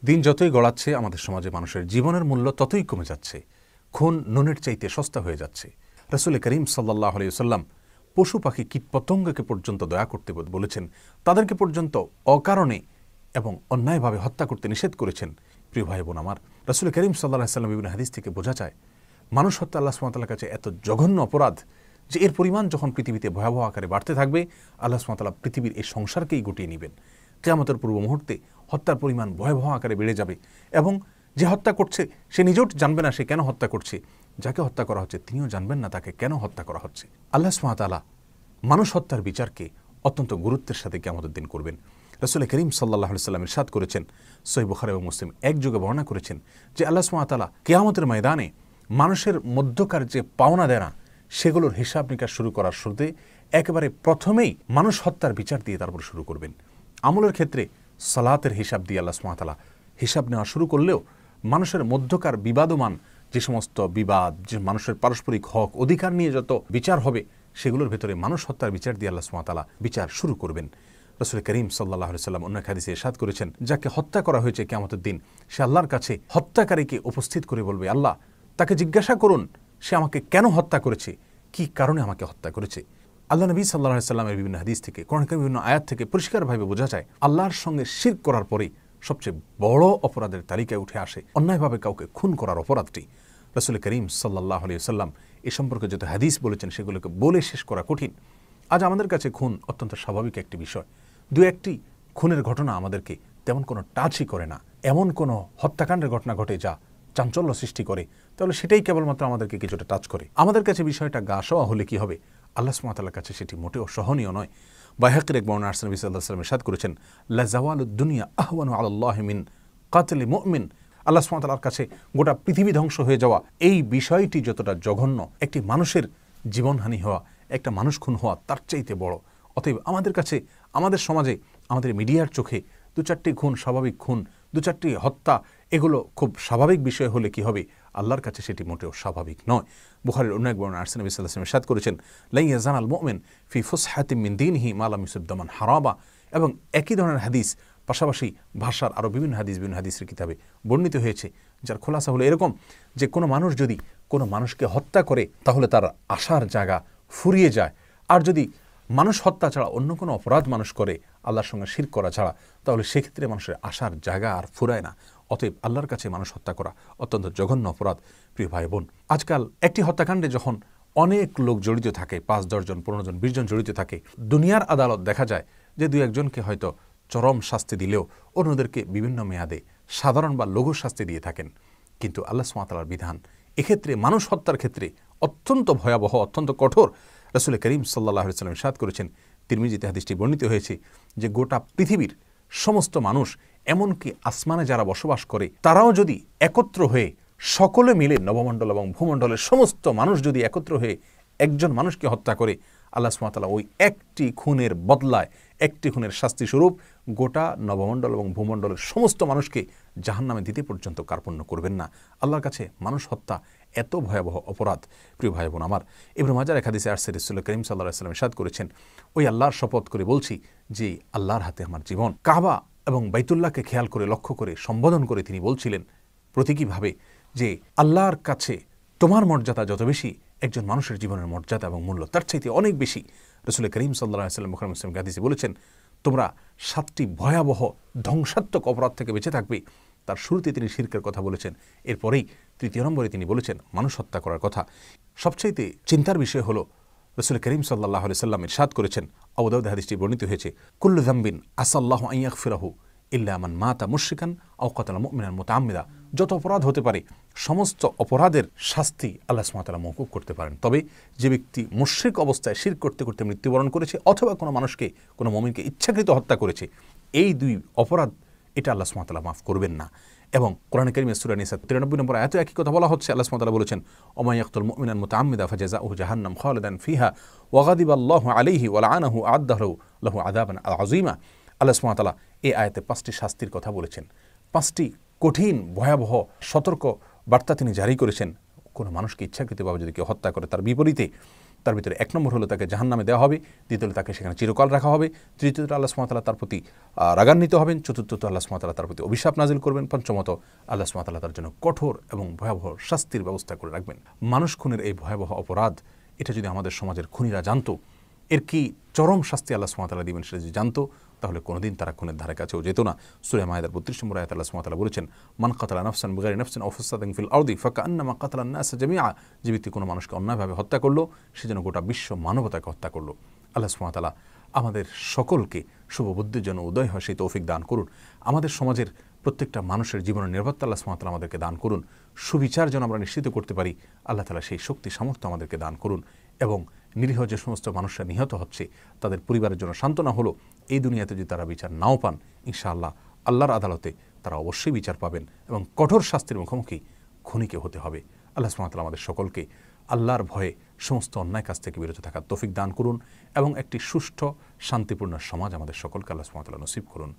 দিন যতই গড়াচ্ছে আমাদের সমাজে মানুষের জীবনের মূল্য ততই কমে যাচ্ছে। খুন নুনের চাইতে সস্তা হয়ে যাচ্ছে। রাসূল করিম সাল্লাল্লাহু আলাইহি ওয়াসাল্লাম পশু পাখি কীটপতঙ্গকে পর্যন্ত দয়া করতে বলেছেন, তাদেরকে পর্যন্ত অকারণে এবং অন্যায়ভাবে হত্যা করতে নিষেধ করেছেন। প্রিয় ভাই বোন আমার, রাসূল করিম সাল্লাল্লাহু আলাইহি ওয়াসাল্লাম বিভিন্ন হাদিস থেকে বোঝা যায় মানুষ হত্যা আল্লাহ সুবহানাহু ওয়া তাআলার কাছে এত জঘন্য অপরাধ যে এর পরিমাণ যখন পৃথিবীতে ভয়াবহ আকারে বাড়তে থাকবে, আল্লাহ সুবহানাহু ওয়া তাআলা পৃথিবীর এই সংসারকেই গুটিয়ে নেবেন। কিয়ামতের পূর্ব মুহূর্তে হত্যার পরিমাণ ভয়াবহ আকারে বেড়ে যাবে এবং যে হত্যা করছে সে নিজেও জানবে না সে কেন হত্যা করছে, যাকে হত্যা করা হচ্ছে তিনিও জানবেন না তাকে কেন হত্যা করা হচ্ছে। আল্লাহ সুবহানাহু ওয়া তাআলা মানুষ হত্যার বিচারকে অত্যন্ত গুরুত্বের সাথে কিয়ামতের দিন করবেন। রাসূল করিম সাল্লাল্লাহু আলাইহি ওয়াসাল্লাম ইরশাদ করেছেন, সহিহ বুখারী এবং মুসলিম একযোগে বর্ণনা করেছেন যে আল্লাহ সুবহানাহু ওয়া তাআলা কিয়ামতের ময়দানে মানুষের মধ্যকার যে পাওনা দেনা সেগুলোর হিসাব নিকাশ শুরু করার শুরুতে একেবারে প্রথমেই মানুষ হত্যার বিচার দিয়ে তারপর শুরু করবেন। আমলের ক্ষেত্রে সালাতের হিসাব দিয়ে আল্লাহ সুবহানাহু ওয়া তাআলা হিসাব নেওয়া শুরু করলেও মানুষের মধ্যকার বিবাদমান যে সমস্ত বিবাদ, যে মানুষের পারস্পরিক হক অধিকার নিয়ে যত বিচার হবে সেগুলোর ভেতরে মানুষ হত্যার বিচার দিয়ে আল্লাহ সুবহানাহু ওয়া তাআলা বিচার শুরু করবেন। রাসূল করিম সাল্লাল্লাহু আলাইহি ওয়াসাল্লাম অন্য হাদিসে ইরশাদ করেছেন, যাকে হত্যা করা হয়েছে কিয়ামতের দিন সে আল্লাহর কাছে হত্যাকারীকে উপস্থিত করে বলবে, আল্লাহ তাকে জিজ্ঞাসা করুন সে আমাকে কেন হত্যা করেছে, কি কারণে আমাকে হত্যা করেছে। আল্লাহ নবী সাল্লাল্লাহু আলাইহি ওয়াসাল্লামের বিভিন্ন হাদিস থেকে, কোরআনের বিভিন্ন আয়াত থেকে পরিষ্কারভাবে বোঝা যায় আল্লাহর সঙ্গে শিরক করার পরে সবচেয়ে বড় অপরাধের তালিকায় উঠে আসে অন্যায়ভাবে কাউকে খুন করার অপরাধটি। রাসূল করিম সাল্লাল্লাহু আলাইহি ওয়াসাল্লাম এ সম্পর্কে যত হাদিস বলেছেন সেগুলোকে বলে শেষ করা কঠিন। আজ আমাদের কাছে খুন অত্যন্ত স্বাভাবিক একটি বিষয়। দু একটি খুনের ঘটনা আমাদেরকে তেমন কোনো টাচই করে না। এমন কোনো হত্যাকাণ্ডের ঘটনা ঘটে যা চাঞ্চল্য সৃষ্টি করে, তাহলে সেটাই কেবলমাত্র আমাদেরকে কিছুটা টাচ করে। আমাদের কাছে বিষয়টা গা সওয়া হলে কি হবে, আল্লাহ সুবহানাহু ওয়া তাআলার কাছে সেটি মোটেও সহনীয় নয়। বাইহাকির এক বর্ণনা নবী সাল্লাল্লাহু আলাইহি ওয়াসাল্লাম ইরশাদ করেছেন, লা জাওয়ালুদ দুনিয়া আহওয়ানু আলাল্লাহি মিন কাতলি মুমিন। আল্লাহ সুবহানাহু ওয়া তাআলার কাছে গোটা পৃথিবী ধ্বংস হয়ে যাওয়া এই বিষয়টি যতটা জঘন্য, একটি মানুষের জীবনহানি হওয়া, একটা মানুষ খুন হওয়া তার চাইতে বড়। অতএব আমাদের কাছে, আমাদের সমাজে, আমাদের মিডিয়ার চোখে দু চারটি খুন স্বাভাবিক খুন, দু চারটি হত্যা এগুলো খুব স্বাভাবিক বিষয় হলে কি হবে, আল্লাহর কাছে সেটি মোটেও স্বাভাবিক নয়। বুখারীর অন্য এক বর্ণনা নবী সাল্লাল্লাহু আলাইহি ওয়াসাল্লাম ইরশাদ করেছেন, লা ইয়াজানাল মুমিন ফি ফুসহাতিন মিন দীনিহি মা লাম ইউসিব দামান হারাবা। এবং একই ধরনের হাদিস পাশাপাশি ভাষার আরও বিভিন্ন হাদিসের কিতাবে বর্ণিত হয়েছে, যার খোলাসা হলো এরকম যে কোনো মানুষ যদি কোনো মানুষকে হত্যা করে তাহলে তার আশার জায়গা ফুরিয়ে যায়। আর যদি মানুষ হত্যা ছাড়া অন্য কোনো অপরাধ মানুষ করে আল্লাহর সঙ্গে শিরক করা ছাড়া, তাহলে সেক্ষেত্রে মানুষের আশার জায়গা আর ফুরায় না। অতএব আল্লাহর কাছে মানুষ হত্যা করা অত্যন্ত জঘন্য অপরাধ। প্রিয় ভাই বোন, আজকাল একটি হত্যাকাণ্ডে যখন অনেক লোক জড়িত থাকে, 5-10 জন 15 জন 20 জন জড়িত থাকে, দুনিয়ার আদালত দেখা যায় যে 2-1 জনকে হয়তো চরম শাস্তি দিলেও অন্যদেরকে বিভিন্ন মেয়াদে সাধারণ বা লঘু শাস্তি দিয়ে থাকেন। কিন্তু আল্লাহ সুবহানাহু ওয়া তাআলার বিধান এক্ষেত্রে মানুষ হত্যার ক্ষেত্রে অত্যন্ত ভয়াবহ, অত্যন্ত কঠোর। রাসূল করিম সাল্লাল্লাহু আলাইহি ওয়াসাল্লাম ইরশাদ করেছেন, তিরমিজিতে হাদিসটি বর্ণিত হয়েছে যে গোটা পৃথিবীর সমস্ত মানুষ, এমনকি আসমানে যারা বসবাস করে তারাও যদি একত্র হয়ে সকলে মিলে নবমণ্ডল এবং ভূমণ্ডলের সমস্ত মানুষ যদি একত্র হয়ে একজন মানুষকে হত্যা করে, আল্লাহ সুবহানাহু ওয়া তাআলা ওই একটি খুনের বদলায়, একটি খুনের শাস্তি স্বরূপ গোটা নবমণ্ডল এবং ভূমণ্ডলের সমস্ত মানুষকে জাহান্নামে দিতে পর্যন্ত কার্পণ্য করবেন না। আল্লাহর কাছে মানুষ হত্যা এত ভয়াবহ অপরাধ। প্রিয় ভাই বোন আমার, ইবনে মাজার এক হাদিসে আসছে রাসূল করিম সাল্লাল্লাহু আলাইহি ওয়াসাল্লাম ইরশাদ করেছেন, ওই আল্লাহর শপথ করে বলছি যে আল্লাহর হাতে আমার জীবন। কাবা এবং বাইতুল্লাহকে খেয়াল করে, লক্ষ্য করে, সম্বোধন করে তিনি বলছিলেন প্রতীকীভাবে যে আল্লাহর কাছে তোমার মর্যাদা যত বেশি, একজন মানুষের জীবনের মর্যাদা এবং মূল্য তার চাইতে অনেক বেশি। রাসূল করিম সাল্লাল্লাহু আলাইহি ওয়াসাল্লাম বুখারী মুসলিম হাদিসে বলেছেন, তোমরা 7টি ভয়াবহ ধ্বংসাত্মক অপরাধ থেকে বেঁচে থাকবে। তার শুরুতে তিনি শিরকের কথা বলেছেন, এরপরেই 3 নম্বরে তিনি বলেছেন মানুষ হত্যা করার কথা। সবচাইতে চিন্তার বিষয় হলো রাসূল করিম সাল্লাল্লাহু আলাইহি ওয়াসাল্লাম ইরশাদ করেছেন, আবু দাউদ হাদিসটি বর্ণিত হয়েছে, কুল্লু যামবিন আসাল্লাহু আন ইয়াগফিরাহু ইল্লা মান মাতা মুশরিকান আও কাতালা মুমিনান মুতাআম্মিদা। যত অপরাধ হতে পারে সমস্ত অপরাধের শাস্তি আল্লাহ সুবহানাহু ওয়া তাআলা মওকুফ করতে পারেন, তবে যে ব্যক্তি মুশরিক অবস্থায় শিরক করতে করতে মৃত্যুবরণ করেছে অথবা কোনো মানুষকে, কোনো মুমিনকে ইচ্ছাকৃত হত্যা করেছে, এই 2 অপরাধ এটা আল্লাহ সুবহানাহু ওয়া তাআলা মাফ করবেন না। এবং কোরআনে কারীমে সূরা নিসা 93 নম্বর আয়াতে একই কথা বলা হচ্ছে। আল্লাহ সুবহানাহু ওয়া তাআলা বলেছেন, ওমা ইয়াকতুল মুমিনান মুতাআম্মিদা ফাজাযাউহু জাহান্নাম খালিদান ফিহা ওয়া গাদিবাল্লাহু আলাইহি ওয়া লাআনাহু আ'আদ্দা লাহু আযাবান আযীমা। আল্লাহ সুবহানাহু ওয়া তাআলা এই আয়াতে 5টি শাস্তির কথা বলেছেন, 5টি কঠিন ভয়াবহ সতর্ক বার্তা তিনি জারি করেছেন। কোনো মানুষকে ইচ্ছাকৃতভাবে যদি কেউ হত্যা করে তার বিপরীতে তার ভিতরে 1 নম্বর হলো তাকে জাহান্নামে দেওয়া হবে, দ্বিতীয়ত তাকে সেখানে চিরকাল রাখা হবে, তৃতীয়ত আল্লাহ সুবহানাহু ওয়া তাআলা তার প্রতি রাগান্বিত হবেন, চতুর্থত আল্লাহ সুবহানাহু ওয়া তাআলা তার প্রতি অভিশাপ নাজিল করবেন, পঞ্চমত আল্লাহ সুবহানাহু ওয়া তাআলা তার জন্য কঠোর এবং ভয়াবহ শাস্তির ব্যবস্থা করে রাখবেন। মানুষ খুনের এই ভয়াবহ অপরাধ, এটা যদি আমাদের সমাজের খুনিরা জানতো, এর কি চরম শাস্তি আল্লাহ সুবহানাহু ওয়া তাআলা দিবেন সেটা যদি জানতো, তাহলে কোনোদিন তারা খুনের ধারে কাছেও যেত না। সূরা মায়েদার 32 নম্বর আয়াতে আল্লাহ সুবহানাহু ওয়া তাআলা বলেছেন, মান কাতালা নাফসান বিগাইরি নাফসিন আও ফাসাদিন ফিল আরদি ফাকান্নামা কাতালান নাস জামিআ, যে ব্যক্তি কোনো মানুষকে অন্যায়ভাবে হত্যা করলো, সে যেন গোটা বিশ্ব মানবতাকে হত্যা করলো। আল্লাহ সুবহানাহু ওয়া তাআলা আমাদের সকলকে শুভ বুদ্ধির জন্য উদয় হয় সেই তৌফিক দান করুন। আমাদের সমাজের প্রত্যেকটা মানুষের জীবনের নিরাপত্তা আল্লাহ সুবহানাহু ওয়া তাআলা আমাদেরকে দান করুন। সুবিচার যেন আমরা নিশ্চিত করতে পারি, আল্লাহ তাআলা সেই শক্তি সামর্থ্য আমাদেরকে দান করুন। এবং নিরীহ যে সমস্ত মানুষরা নিহত হচ্ছে, তাদের পরিবারের জন্য সান্ত্বনা হলো, এই দুনিয়াতে যদি তারা বিচার নাও পান, ইনশাআল্লাহ আল্লাহর আদালতে তারা অবশ্যই বিচার পাবেন এবং কঠোর শাস্তির মুখোমুখি খুনিকে হতে হবে। আল্লাহ সুবহানাহু ওয়া তাআলা আমাদের সকলকে আল্লাহর ভয়ে সমস্ত অন্যায় কাজ থেকে বিরত থাকার তৌফিক দান করুন এবং একটি সুষ্ঠু শান্তিপূর্ণ সমাজ আমাদের সকলকে আল্লাহ সুবহানাহু ওয়া তাআলা নসিব করুন।